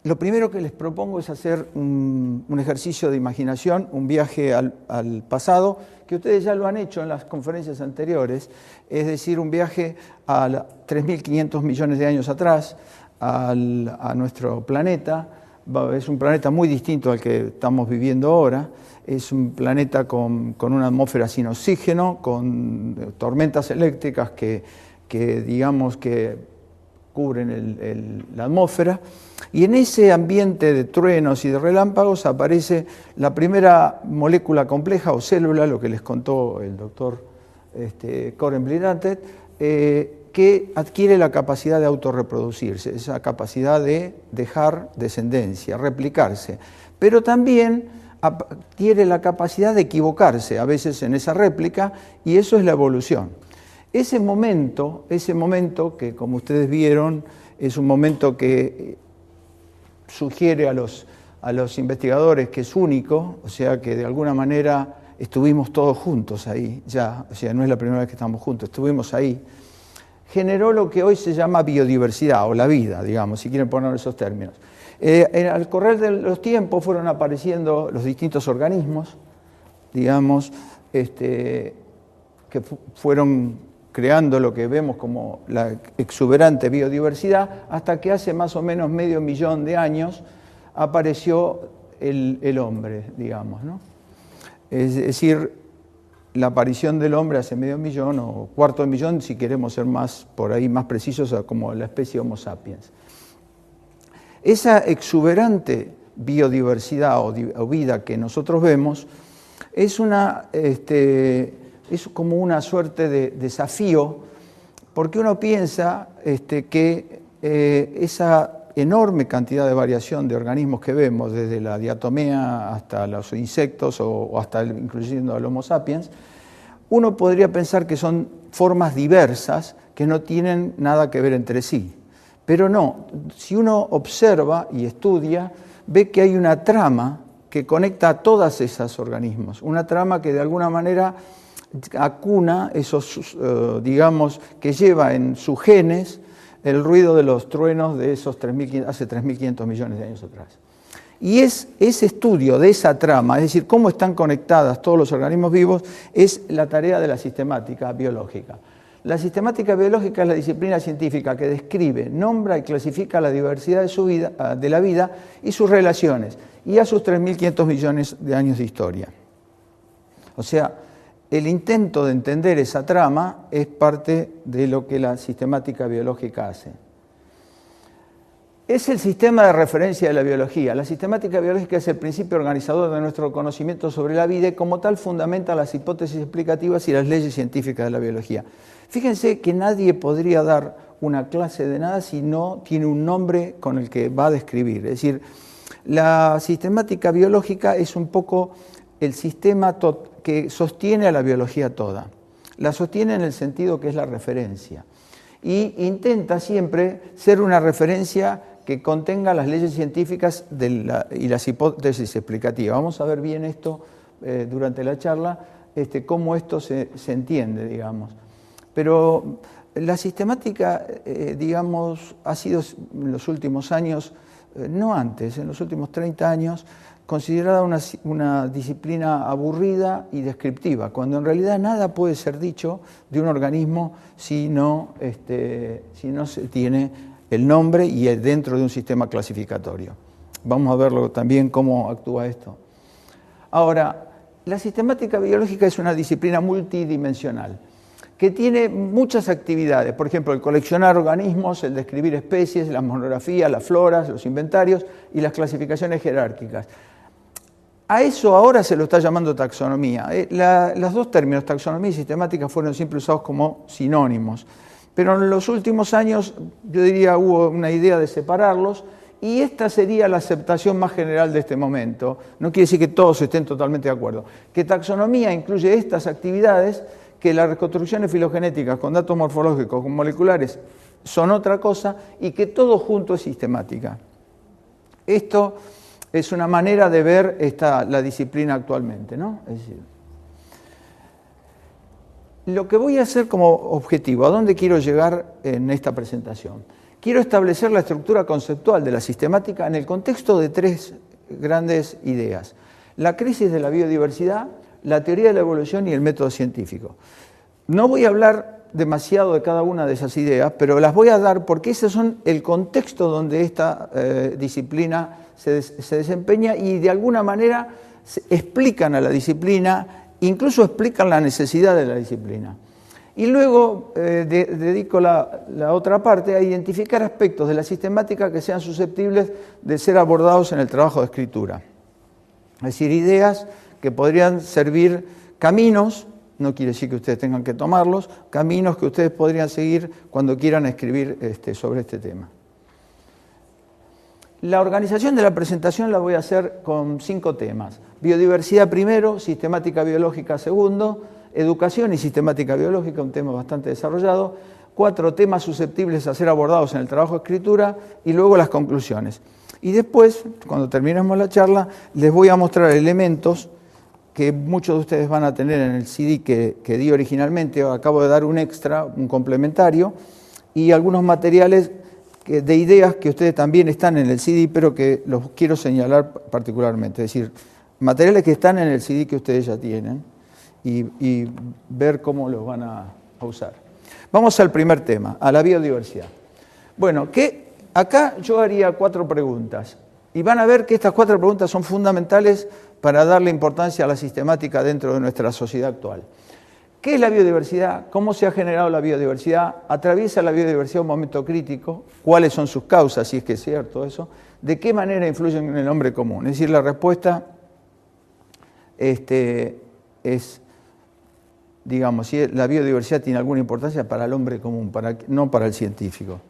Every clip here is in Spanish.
Lo primero que les propongo es hacer un ejercicio de imaginación, un viaje al pasado, que ustedes ya lo han hecho en las conferencias anteriores, es decir, un viaje a 3.500 millones de años atrás, a nuestro planeta. Es un planeta muy distinto al que estamos viviendo ahora. Es un planeta con una atmósfera sin oxígeno, con tormentas eléctricas que digamos que cubren la atmósfera. Y en ese ambiente de truenos y de relámpagos aparece la primera molécula compleja o célula, lo que les contó el doctor Coren Blindated, que adquiere la capacidad de autorreproducirse, esa capacidad de dejar descendencia, replicarse, pero también tiene la capacidad de equivocarse a veces en esa réplica, y eso es la evolución. Ese momento que, como ustedes vieron, es un momento que sugiere a los investigadores que es único, o sea que de alguna manera estuvimos todos juntos ahí, ya, o sea, no es la primera vez que estamos juntos, estuvimos ahí, generó lo que hoy se llama biodiversidad, o la vida, digamos, si quieren poner esos términos. Al correr de los tiempos fueron apareciendo los distintos organismos, digamos, que fueron creando lo que vemos como la exuberante biodiversidad, hasta que hace más o menos 500.000 de años apareció el hombre, digamos, ¿no? Es decir, la aparición del hombre hace 500.000 o 250.000, si queremos ser más precisos, como la especie Homo sapiens. Esa exuberante biodiversidad o vida que nosotros vemos es como una suerte de desafío, porque uno piensa que esa enorme cantidad de variación de organismos que vemos, desde la diatomea hasta los insectos o hasta incluyendo al Homo sapiens, uno podría pensar que son formas diversas que no tienen nada que ver entre sí. Pero no, si uno observa y estudia, ve que hay una trama que conecta a todos esos organismos, una trama que de alguna manera acuna esos, digamos, que lleva en sus genes el ruido de los truenos de esos hace 3.500 millones de años atrás. Y ese estudio de esa trama, es decir, cómo están conectadas todos los organismos vivos, es la tarea de la sistemática biológica. La sistemática biológica es la disciplina científica que describe, nombra y clasifica la diversidad de la vida y sus relaciones, y a sus 3.500 millones de años de historia. O sea, el intento de entender esa trama es parte de lo que la sistemática biológica hace. Es el sistema de referencia de la biología. La sistemática biológica es el principio organizador de nuestro conocimiento sobre la vida y como tal fundamenta las hipótesis explicativas y las leyes científicas de la biología. Fíjense que nadie podría dar una clase de nada si no tiene un nombre con el que va a describir. Es decir, la sistemática biológica es un poco el sistema que sostiene a la biología toda. La sostiene en el sentido que es la referencia. Y intenta siempre ser una referencia que contenga las leyes científicas y las hipótesis explicativas. Vamos a ver bien esto durante la charla, cómo esto se entiende, digamos. Pero la sistemática, digamos, ha sido en los últimos años, no antes, en los últimos 30 años, considerada una disciplina aburrida y descriptiva, cuando en realidad nada puede ser dicho de un organismo si no se tiene el nombre y dentro de un sistema clasificatorio. Vamos a verlo también cómo actúa esto. Ahora, la sistemática biológica es una disciplina multidimensional que tiene muchas actividades, por ejemplo, el coleccionar organismos, el describir especies, la monografía, las floras, los inventarios y las clasificaciones jerárquicas. A eso ahora se lo está llamando taxonomía. Los dos términos, taxonomía y sistemática, fueron siempre usados como sinónimos, pero en los últimos años, yo diría, hubo una idea de separarlos, y esta sería la aceptación más general de este momento. No quiere decir que todos estén totalmente de acuerdo. Que taxonomía incluye estas actividades, que las reconstrucciones filogenéticas con datos morfológicos, con moleculares, son otra cosa, y que todo junto es sistemática. Esto es una manera de ver la disciplina actualmente, ¿no? Es decir, lo que voy a hacer como objetivo, ¿a dónde quiero llegar en esta presentación? quiero establecer la estructura conceptual de la sistemática en el contexto de tres grandes ideas: la crisis de la biodiversidad, la teoría de la evolución y el método científico. No voy a hablar demasiado de cada una de esas ideas, pero las voy a dar porque esos son el contexto donde esta disciplina se desempeña y de alguna manera explican a la disciplina, incluso explican la necesidad de la disciplina. Y luego dedico la otra parte a identificar aspectos de la sistemática que sean susceptibles de ser abordados en el trabajo de escritura. Es decir, ideas que podrían servir, caminos, no quiere decir que ustedes tengan que tomarlos, caminos que ustedes podrían seguir cuando quieran escribir sobre este tema. La organización de la presentación la voy a hacer con 5 temas. Biodiversidad primero, sistemática biológica segundo, educación y sistemática biológica, un tema bastante desarrollado, 4 temas susceptibles a ser abordados en el trabajo de escritura y luego las conclusiones. Y después, cuando terminemos la charla, les voy a mostrar elementos que muchos de ustedes van a tener en el CD que di originalmente. Acabo de dar un extra, un complementario, y algunos materiales de ideas que ustedes también están en el CD, pero que los quiero señalar particularmente. Es decir, materiales que están en el CD que ustedes ya tienen y ver cómo los van a usar. Vamos al primer tema, a la biodiversidad. Bueno, acá yo haría 4 preguntas y van a ver que estas 4 preguntas son fundamentales para darle importancia a la sistemática dentro de nuestra sociedad actual. ¿Qué es la biodiversidad? ¿Cómo se ha generado la biodiversidad? ¿Atraviesa la biodiversidad un momento crítico? ¿Cuáles son sus causas, si es que es cierto eso? ¿De qué manera influyen en el hombre común? Es decir, la respuesta es, digamos, si la biodiversidad tiene alguna importancia para el hombre común, no para el científico.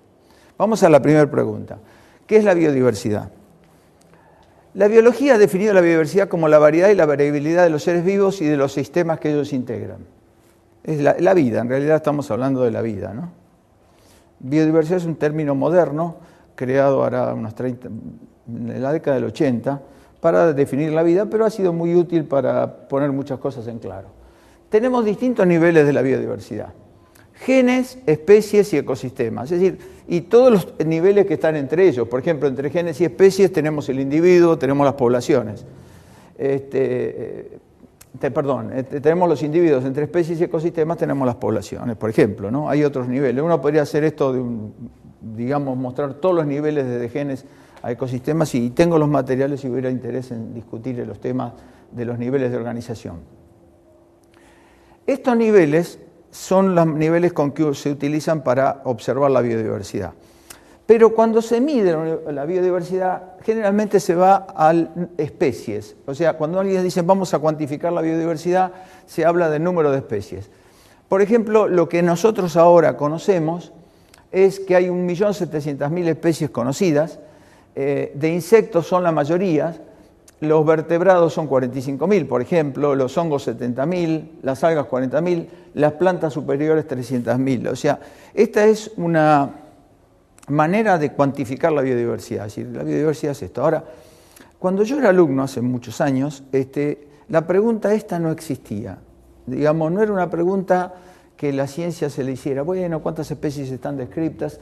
Vamos a la primera pregunta. ¿Qué es la biodiversidad? La biología ha definido la biodiversidad como la variedad y la variabilidad de los seres vivos y de los sistemas que ellos integran. Es la vida, en realidad estamos hablando de la vida, ¿no? Biodiversidad es un término moderno, creado ahora unos 30, en la década del 80, para definir la vida, pero ha sido muy útil para poner muchas cosas en claro. Tenemos distintos niveles de la biodiversidad: genes, especies y ecosistemas, es decir, y todos los niveles que están entre ellos. Por ejemplo, entre genes y especies tenemos el individuo, tenemos las poblaciones. Tenemos los individuos, entre especies y ecosistemas tenemos las poblaciones, por ejemplo, ¿no? Hay otros niveles. Uno podría hacer esto digamos, mostrar todos los niveles desde genes a ecosistemas, y tengo los materiales si hubiera interés en discutir los temas de los niveles de organización. Estos niveles son los niveles con que se utilizan para observar la biodiversidad. Pero cuando se mide la biodiversidad, generalmente se va a especies. O sea, cuando alguien dice vamos a cuantificar la biodiversidad, se habla del número de especies. Por ejemplo, lo que nosotros ahora conocemos es que hay 1.700.000 especies conocidas. De insectos son la mayoría. Los vertebrados son 45.000, por ejemplo, los hongos 70.000, las algas 40.000, las plantas superiores 300.000. O sea, esta es una manera de cuantificar la biodiversidad. Es decir, la biodiversidad es esto. Ahora, cuando yo era alumno hace muchos años, la pregunta esta no existía. Digamos, no era una pregunta que la ciencia se le hiciera. Bueno, ¿cuántas especies están descritas?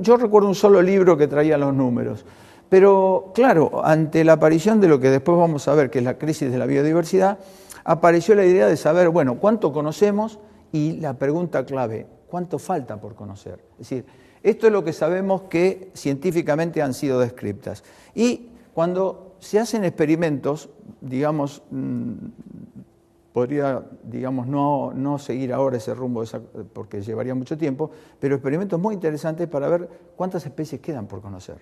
Yo recuerdo un solo libro que traía los números. Pero, claro, ante la aparición de lo que después vamos a ver, que es la crisis de la biodiversidad, apareció la idea de saber, bueno, cuánto conocemos y la pregunta clave, ¿cuánto falta por conocer? Es decir, esto es lo que sabemos que científicamente han sido descriptas. Y cuando se hacen experimentos, digamos, podría, digamos, no seguir ahora ese rumbo porque llevaría mucho tiempo, pero experimentos muy interesantes para ver cuántas especies quedan por conocer.